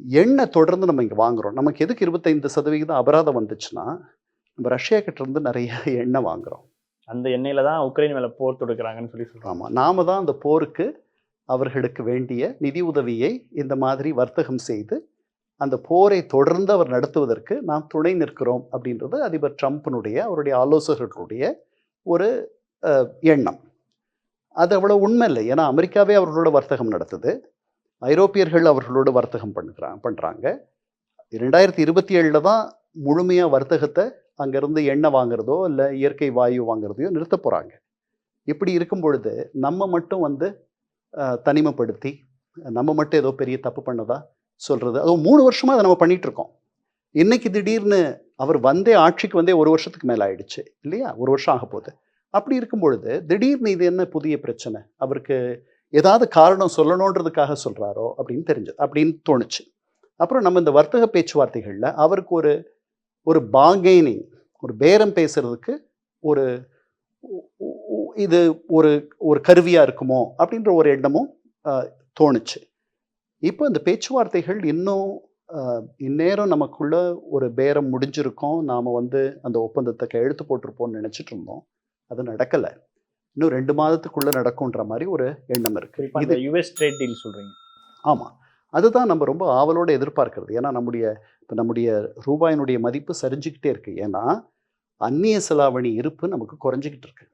எண்ணெய் தொடர்ந்து நம்ம இங்க வாங்குறோம். நமக்கு எதுக்கு 25% அபராதம் வந்துச்சுன்னா, நம்ம ரஷ்யா கிட்ட இருந்து நெறைய எண்ணெய் வாங்குறோம். அந்த எண்ணெயில தான் உக்ரைன் மேல போர் தொடுக்குறாங்கன்னு சொல்லி சொல்றாங்க. ஆமா. நாம தான் அந்த போருக்கு அவர்களுக்கு வேண்டிய நிதி உதவியை இந்த மாதிரி வர்த்தகம் செய்து, அந்த போரை தொடர்ந்து அவர் நடத்துவதற்கு நாம் துணை நிற்கிறோம் அப்படின்றது அதிபர் ட்ரம்ப்பினுடைய, அவருடைய ஆலோசகர்களுடைய ஒரு எண்ணம். அது அவ்வளவு உண்மை இல்லை. ஏன்னா அமெரிக்காவே அவர்களோட வர்த்தகம் நடத்துது. ஐரோப்பியர்கள் அவர்களோடு வர்த்தகம் பண்றாங்க. 2027ல தான் முழுமையா வர்த்தகத்த அங்கருந்து எண்ணெய் வாங்குறதோ, இல்ல இயற்கை வாயு வாங்குறதையோ நிறுத்தப் போறாங்க. இப்படி இருக்கும் பொழுது, நம்ம மட்டும் வந்து தனிமைப்படுத்தி, நம்ம மட்டும் ஏதோ பெரிய தப்பு பண்ணதா சொல்றது. அதுவும் 3 வருஷமா அத நம்ம பண்ணிட்டு இருக்கோம். இன்னைக்கு திடீர்னு அவர் ஆட்சிக்கு வந்தே 1 வருஷத்துக்கு மேல ஆயிடுச்சு. இல்லையா? 1 வருஷம் ஆகப்போகுது. அப்படி இருக்கும் பொழுது, திடீர்னு இது என்ன புதிய பிரச்சனை? அவருக்கு ஏதாவது காரணம் சொல்லணுன்றதுக்காக சொல்றாரோ அப்படின்னு தோணுச்சு. அப்புறம் நம்ம இந்த வர்த்தக பேச்சுவார்த்தைகள்ல அவருக்கு ஒரு பார்கெனிங், ஒரு பேரம் பேசுறதுக்கு ஒரு இது ஒரு ஒரு கருவியா இருக்குமோ அப்படின்ற ஒரு எண்ணமும் தோணுச்சு. இப்போ இந்த பேச்சுவார்த்தைகள் இன்னும் இந்நேரம் நமக்குள்ள ஒரு பேரம் முடிஞ்சிருக்கும். நாம வந்து அந்த ஒப்பந்தத்தை கையெழுத்து போட்டிருப்போம்னு நினைச்சிட்டு இருந்தோம். அது நடக்கல. இன்னும் 2 மாதத்துக்குள்ள நடக்கும்ன்ற மாதிரி ஒரு எண்ணம் இருக்கு. இது யுஎஸ் ட்ரேட் டீல் சொல்றீங்க. ஆமா. அதுதான் நம்ம ரொம்ப ஆவலோட எதிர்பார்க்கிறது. ஏன்னா நம்முடைய ரூபாயினுடைய மதிப்பு சரிஞ்சுக்கிட்டே இருக்கு. ஏன்னா அந்நிய செலாவணி இருப்பு நமக்கு குறைஞ்சிக்கிட்டு இருக்கு.